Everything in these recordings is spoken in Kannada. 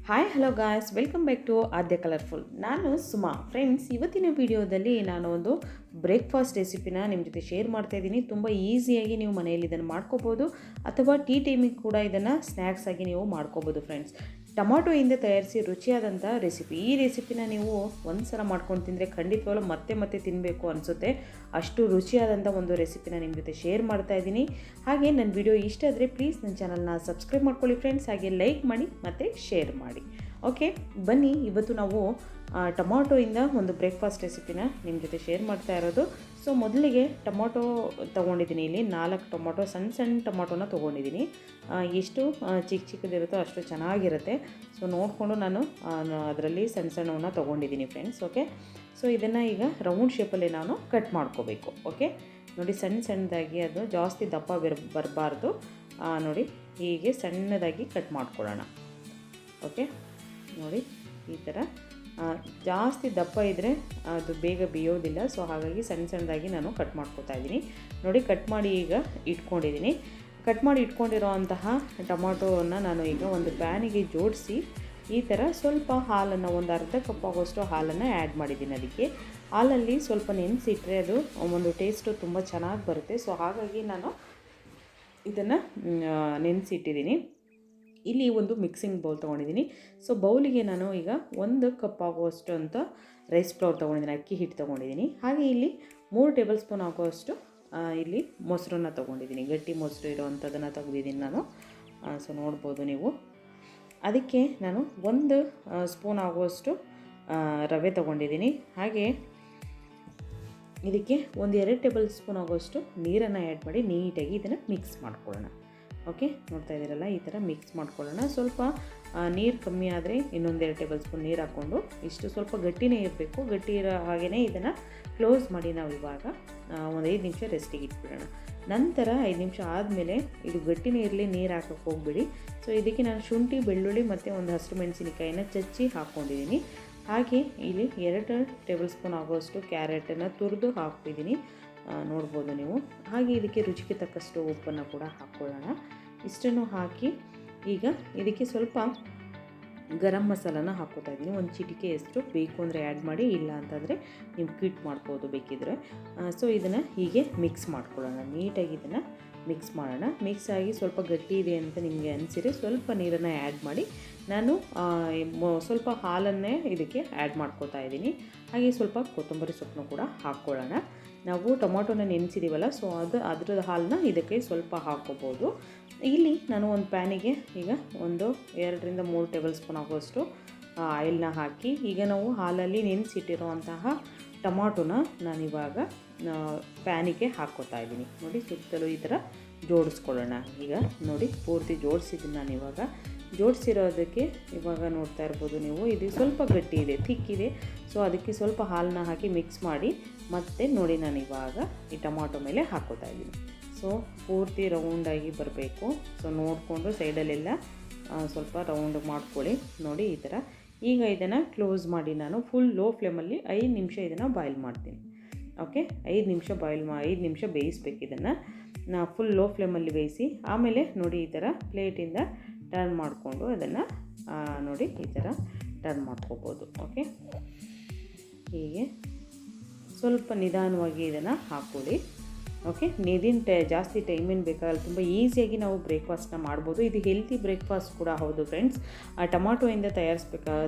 Hi hello guys, welcome back to Aadya colourful. ನಾನು ಸುಮಾ. ಫ್ರೆಂಡ್ಸ್, ಇವತ್ತಿನ ವಿಡಿಯೋದಲ್ಲಿ ನಾನು ಒಂದು ಬ್ರೇಕ್ಫಾಸ್ಟ್ ರೆಸಿಪಿನ ನಿಮ್ಮ ಜೊತೆ ಶೇರ್ ಮಾಡ್ತಾ ಇದ್ದೀನಿ. ತುಂಬ ಈಸಿಯಾಗಿ ನೀವು ಮನೆಯಲ್ಲಿ ಇದನ್ನು ಮಾಡ್ಕೋಬೋದು, ಅಥವಾ ಟೀ ಟೈಮಿಗೆ ಕೂಡ ಇದನ್ನು ಸ್ನ್ಯಾಕ್ಸ್ ಆಗಿ ನೀವು ಮಾಡ್ಕೋಬೋದು. ಫ್ರೆಂಡ್ಸ್, ಟೊಮಾಟೊಯಿಂದ ತಯಾರಿಸಿ ರುಚಿಯಾದಂಥ ರೆಸಿಪಿ. ಈ ರೆಸಿಪಿನ ನೀವು ಒಂದು ಸಲ ಮಾಡ್ಕೊಂಡು ತಿಂದರೆ ಖಂಡಿತವಾಗ್ಲೂ ಮತ್ತೆ ಮತ್ತೆ ತಿನ್ನಬೇಕು ಅನಿಸುತ್ತೆ. ಅಷ್ಟು ರುಚಿಯಾದಂಥ ಒಂದು ರೆಸಿಪಿನ ನಿಮ್ಮ ಜೊತೆ ಶೇರ್ ಮಾಡ್ತಾ ಇದ್ದೀನಿ. ಹಾಗೆ ನನ್ನ ವಿಡಿಯೋ ಇಷ್ಟ ಆದರೆ ಪ್ಲೀಸ್ ನನ್ನ ಚಾನಲ್ನ ಸಬ್ಸ್ಕ್ರೈಬ್ ಮಾಡ್ಕೊಳ್ಳಿ ಫ್ರೆಂಡ್ಸ್. ಹಾಗೆ ಲೈಕ್ ಮಾಡಿ ಮತ್ತು ಶೇರ್ ಮಾಡಿ. ಓಕೆ, ಬನ್ನಿ. ಇವತ್ತು ನಾವು ಟೊಮಾಟೊಯಿಂದ ಒಂದು ಬ್ರೇಕ್ಫಾಸ್ಟ್ ರೆಸಿಪಿನ ನಿಮ್ಮ ಜೊತೆ ಶೇರ್ ಮಾಡ್ತಾ ಇರೋದು. ಸೊ ಮೊದಲಿಗೆ ಟೊಮಾಟೊ ತೊಗೊಂಡಿದ್ದೀನಿ. ಇಲ್ಲಿ 4 ಟೊಮಾಟೊ, ಸಣ್ಣ ಟೊಮಾಟೊನ ತೊಗೊಂಡಿದ್ದೀನಿ. ಎಷ್ಟು ಚಿಕ್ಕದಿರುತ್ತೋ ಅಷ್ಟು ಚೆನ್ನಾಗಿರುತ್ತೆ. ಸೊ ನೋಡಿಕೊಂಡು ನಾನು ಅದರಲ್ಲಿ ಸಣ್ಣವನ್ನ ತೊಗೊಂಡಿದ್ದೀನಿ ಫ್ರೆಂಡ್ಸ್. ಓಕೆ, ಸೊ ಇದನ್ನು ಈಗ ರೌಂಡ್ ಶೇಪಲ್ಲಿ ನಾನು ಕಟ್ ಮಾಡ್ಕೋಬೇಕು. ಓಕೆ ನೋಡಿ, ಸಣ್ಣದಾಗಿ, ಅದು ಜಾಸ್ತಿ ದಪ್ಪ ಬರಬಾರ್ದು. ನೋಡಿ, ಹೀಗೆ ಸಣ್ಣದಾಗಿ ಕಟ್ ಮಾಡ್ಕೊಳ್ಳೋಣ. ಓಕೆ ನೋಡಿ, ಈ ಥರ ಜಾಸ್ತಿ ದಪ್ಪ ಇದ್ದರೆ ಅದು ಬೇಗ ಬೇಯೋದಿಲ್ಲ. ಸೊ ಹಾಗಾಗಿ ಸಣ್ಣದಾಗಿ ನಾನು ಕಟ್ ಮಾಡ್ಕೊತಾ ಇದ್ದೀನಿ. ನೋಡಿ, ಕಟ್ ಮಾಡಿ ಈಗ ಇಟ್ಕೊಂಡಿದ್ದೀನಿ. ಕಟ್ ಮಾಡಿ ಇಟ್ಕೊಂಡಿರೋ ಅಂತಹ ಟೊಮಾಟೋವನ್ನು ನಾನು ಈಗ ಒಂದು ಪ್ಯಾನಿಗೆ ಜೋಡಿಸಿ ಈ ಥರ ಸ್ವಲ್ಪ ಹಾಲನ್ನು, ಒಂದು ಅರ್ಧ ಕಪ್ ಆಗೋಷ್ಟು ಹಾಲನ್ನು ಆ್ಯಡ್ ಮಾಡಿದ್ದೀನಿ. ಅದಕ್ಕೆ ಹಾಲಲ್ಲಿ ಸ್ವಲ್ಪ ನೆನೆಸಿಟ್ರೆ ಅದು ಒಂದು ಟೇಸ್ಟು ತುಂಬ ಚೆನ್ನಾಗಿ ಬರುತ್ತೆ. ಸೊ ಹಾಗಾಗಿ ನಾನು ಇದನ್ನು ನೆನೆಸಿಟ್ಟಿದ್ದೀನಿ. ಇಲ್ಲಿ ಒಂದು ಮಿಕ್ಸಿಂಗ್ ಬೌಲ್ ತೊಗೊಂಡಿದ್ದೀನಿ. ಸೊ ಬೌಲಿಗೆ ನಾನು ಈಗ 1 ಕಪ್ ಆಗುವಷ್ಟು ಅಂತ ರೈಸ್ ಫ್ಲೋರ್ ತೊಗೊಂಡಿದ್ದೀನಿ, ಅಕ್ಕಿ ಹಿಟ್ಟು ತೊಗೊಂಡಿದ್ದೀನಿ. ಹಾಗೆ ಇಲ್ಲಿ 3 ಟೇಬಲ್ ಸ್ಪೂನ್ ಆಗುವಷ್ಟು ಇಲ್ಲಿ ಮೊಸರನ್ನ ತೊಗೊಂಡಿದ್ದೀನಿ. ಗಟ್ಟಿ ಮೊಸರು ಇರೋವಂಥದ್ದನ್ನು ತೆಗೆದಿದ್ದೀನಿ ನಾನು. ಸೊ ನೋಡ್ಬೋದು ನೀವು. ಅದಕ್ಕೆ ನಾನು 1 ಸ್ಪೂನ್ ಆಗುವಷ್ಟು ರವೆ ತೊಗೊಂಡಿದ್ದೀನಿ. ಹಾಗೆ ಇದಕ್ಕೆ 1-2 ಟೇಬಲ್ ಸ್ಪೂನ್ ಆಗುವಷ್ಟು ನೀರನ್ನು ಆ್ಯಡ್ ಮಾಡಿ ನೀಟಾಗಿ ಇದನ್ನು ಮಿಕ್ಸ್ ಮಾಡ್ಕೊಳ್ಳೋಣ. ಓಕೆ, ನೋಡ್ತಾ ಇದ್ದೀರಲ್ಲ, ಈ ಥರ ಮಿಕ್ಸ್ ಮಾಡ್ಕೊಳ್ಳೋಣ. ಸ್ವಲ್ಪ ನೀರು ಕಮ್ಮಿ ಆದರೆ ಇನ್ನೊಂದು 2 ಟೇಬಲ್ ಸ್ಪೂನ್ ನೀರು ಹಾಕ್ಕೊಂಡು, ಇಷ್ಟು ಸ್ವಲ್ಪ ಗಟ್ಟಿನೇ ಇರಬೇಕು. ಗಟ್ಟಿ ಇರೋ ಹಾಗೆಯೇ ಇದನ್ನು ಕ್ಲೋಸ್ ಮಾಡಿ ನಾವು ಇವಾಗ ಒಂದು 5 ನಿಮಿಷ ರೆಸ್ಟಿಗೆ ಇಟ್ಬಿಡೋಣ. ನಂತರ 5 ನಿಮಿಷ ಆದಮೇಲೆ, ಇದು ಗಟ್ಟಿನೇ ಇರಲಿ, ನೀರು ಹಾಕೋಕ್ಕೆ ಹೋಗ್ಬಿಡಿ. ಸೊ ಇದಕ್ಕೆ ನಾನು ಶುಂಠಿ, ಬೆಳ್ಳುಳ್ಳಿ ಮತ್ತು ಒಂದು ಹಸಿರು ಮೆಣಸಿನಕಾಯಿನ ಚಚ್ಚಿ ಹಾಕ್ಕೊಂಡಿದ್ದೀನಿ. ಹಾಗೆ ಇಲ್ಲಿ 2 ಟೇಬಲ್ ಸ್ಪೂನ್ ಆಗೋಷ್ಟು ಕ್ಯಾರೆಟನ್ನು ತುರಿದು ಹಾಕ್ತಿದ್ದೀನಿ, ನೋಡ್ಬೋದು ನೀವು. ಹಾಗೆ ಇದಕ್ಕೆ ರುಚಿಗೆ ತಕ್ಕಷ್ಟು ಉಪ್ಪನ್ನು ಕೂಡ ಹಾಕ್ಕೊಳ್ಳೋಣ. ಇಷ್ಟನ್ನು ಹಾಕಿ ಈಗ ಇದಕ್ಕೆ ಸ್ವಲ್ಪ ಗರಂ ಮಸಾಲನ ಹಾಕ್ಕೋತಾ ಇದ್ದೀನಿ. ಒಂದು ಚಿಟಿಕೆಯಷ್ಟು ಬೇಕು ಅಂದರೆ ಆ್ಯಡ್ ಮಾಡಿ, ಇಲ್ಲ ಅಂತಂದರೆ ನೀವು ಕ್ವಿಟ್ ಮಾಡ್ಬೋದು ಬೇಕಿದ್ರೆ. ಸೊ ಇದನ್ನು ಹೀಗೆ ಮಿಕ್ಸ್ ಮಾಡ್ಕೊಳ್ಳೋಣ. ನೀಟಾಗಿ ಇದನ್ನು ಮಿಕ್ಸ್ ಮಾಡೋಣ. ಮಿಕ್ಸ್ ಆಗಿ ಸ್ವಲ್ಪ ಗಟ್ಟಿ ಇದೆ ಅಂತ ನಿಮಗೆ ಅನಿಸಿದರೆ ಸ್ವಲ್ಪ ನೀರನ್ನು ಆ್ಯಡ್ ಮಾಡಿ. ನಾನು ಸ್ವಲ್ಪ ಹಾಲನ್ನೇ ಇದಕ್ಕೆ ಆ್ಯಡ್ ಮಾಡ್ಕೋತಾ ಇದ್ದೀನಿ. ಹಾಗೆ ಸ್ವಲ್ಪ ಕೊತ್ತಂಬರಿ ಸೊಪ್ಪನ್ನು ಕೂಡ ಹಾಕ್ಕೊಳ್ಳೋಣ. ನಾವು ಟೊಮಾಟೊನ ನೆನೆಸಿದ್ದೀವಲ್ಲ, ಸೊ ಅದ್ರದ್ದು ಹಾಲನ್ನ ಇದಕ್ಕೆ ಸ್ವಲ್ಪ ಹಾಕ್ಕೋಬೋದು. ಇಲ್ಲಿ ನಾನು ಒಂದು ಪ್ಯಾನಿಗೆ ಈಗ 2-3 ಟೇಬಲ್ ಸ್ಪೂನ್ ಆಗುವಷ್ಟು ಆಯಿಲ್ನ ಹಾಕಿ, ಈಗ ನಾವು ಹಾಲಲ್ಲಿ ನೆನೆಸಿಟ್ಟಿರುವಂತಹ ಟೊಮಾಟೊನ ನಾನಿವಾಗ ಪ್ಯಾನಿಗೆ ಹಾಕ್ಕೋತಾ ಇದ್ದೀನಿ. ನೋಡಿ, ಸುತ್ತಲೂ ಈ ಥರ ಜೋಡಿಸ್ಕೊಳ್ಳೋಣ. ಈಗ ನೋಡಿ, ಪೂರ್ತಿ ಜೋಡಿಸಿದ್ದೀನಿ ನಾನು. ಇವಾಗ ಜೋಡಿಸಿರೋದಕ್ಕೆ ಇವಾಗ ನೋಡ್ತಾ ಇರ್ಬೋದು ನೀವು, ಇದು ಸ್ವಲ್ಪ ಗಟ್ಟಿ ಇದೆ, ಥಿಕ್ ಇದೆ. ಸೊ ಅದಕ್ಕೆ ಸ್ವಲ್ಪ ಹಾಲನ್ನ ಹಾಕಿ ಮಿಕ್ಸ್ ಮಾಡಿ ಮತ್ತೆ ನೋಡಿ ನಾನು ಇವಾಗ ಈ ಟೊಮಾಟೊ ಮೇಲೆ ಹಾಕ್ಕೋತಾ ಇದ್ದೀನಿ. ಸೊ ಪೂರ್ತಿ ರೌಂಡಾಗಿ ಬರಬೇಕು. ಸೊ ನೋಡಿಕೊಂಡು ಸೈಡಲ್ಲೆಲ್ಲ ಸ್ವಲ್ಪ ರೌಂಡ್ ಮಾಡ್ಕೊಳ್ಳಿ. ನೋಡಿ ಈ ಥರ. ಈಗ ಇದನ್ನು ಕ್ಲೋಸ್ ಮಾಡಿ ನಾನು ಫುಲ್ ಲೋ ಫ್ಲೇಮಲ್ಲಿ 5 ನಿಮಿಷ ಇದನ್ನು ಬಾಯ್ಲ್ ಮಾಡ್ತೀನಿ. ಓಕೆ, 5 ನಿಮಿಷ ಬೇಯಿಸ್ಬೇಕು. ಇದನ್ನು ಫುಲ್ ಲೋ ಫ್ಲೇಮಲ್ಲಿ ಬೇಯಿಸಿ ಆಮೇಲೆ ನೋಡಿ ಈ ಥರ ಪ್ಲೇಟಿಂದ ಟರ್ನ್ ಮಾಡಿಕೊಂಡು ಅದನ್ನು ನೋಡಿ ಈ ಥರ ಟರ್ನ್ ಮಾಡ್ಕೋಬೋದು. ಓಕೆ, ಹೀಗೆ ಸ್ವಲ್ಪ ನಿಧಾನವಾಗಿ ಇದನ್ನು ಹಾಕ್ಕೊಳ್ಳಿ. ಓಕೆ, ಜಾಸ್ತಿ ಟೈಮೇನು ಬೇಕಾಗಲ್ಲ. ತುಂಬ ಈಸಿಯಾಗಿ ನಾವು ಬ್ರೇಕ್ಫಾಸ್ಟ್ನ ಮಾಡ್ಬೋದು. ಇದು ಹೆಲ್ತಿ ಬ್ರೇಕ್ಫಾಸ್ಟ್ ಕೂಡ ಹೌದು ಫ್ರೆಂಡ್ಸ್. ಟೊಮಾಟೊಯಿಂದ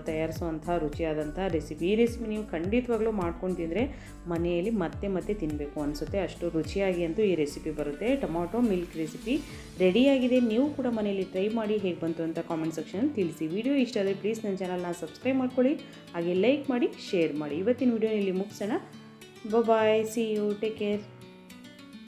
ತಯಾರಿಸುವಂಥ ರುಚಿಯಾದಂಥ ರೆಸಿಪಿ. ಈ ರೆಸಿಪಿ ನೀವು ಖಂಡಿತವಾಗ್ಲೂ ಮಾಡ್ಕೊಂಡು ತಿಂದರೆ ಮನೆಯಲ್ಲಿ ಮತ್ತೆ ಮತ್ತೆ ತಿನ್ನಬೇಕು ಅನಿಸುತ್ತೆ. ಅಷ್ಟು ರುಚಿಯಾಗಿ ಅಂತೂ ಈ ರೆಸಿಪಿ ಬರುತ್ತೆ. ಟೊಮಾಟೊ ಮಿಲ್ಕ್ ರೆಸಿಪಿ ರೆಡಿಯಾಗಿದೆ. ನೀವು ಕೂಡ ಮನೆಯಲ್ಲಿ ಟ್ರೈ ಮಾಡಿ ಹೇಗೆ ಬಂತು ಅಂತ ಕಾಮೆಂಟ್ ಸೆಕ್ಷನಲ್ಲಿ ತಿಳಿಸಿ. ವಿಡಿಯೋ ಇಷ್ಟ ಆದರೆ ಪ್ಲೀಸ್ ನನ್ನ ಚಾನಲ್ನ ಸಬ್ಸ್ಕ್ರೈಬ್ ಮಾಡ್ಕೊಳ್ಳಿ. ಹಾಗೆ ಲೈಕ್ ಮಾಡಿ, ಶೇರ್ ಮಾಡಿ. ಇವತ್ತಿನ ವಿಡಿಯೋ ಇಲ್ಲಿ ಮುಗಿಸೋಣ. ಬಾಯ್, ಸಿ ಯು, ಟೇಕ್ ಕೇರ್.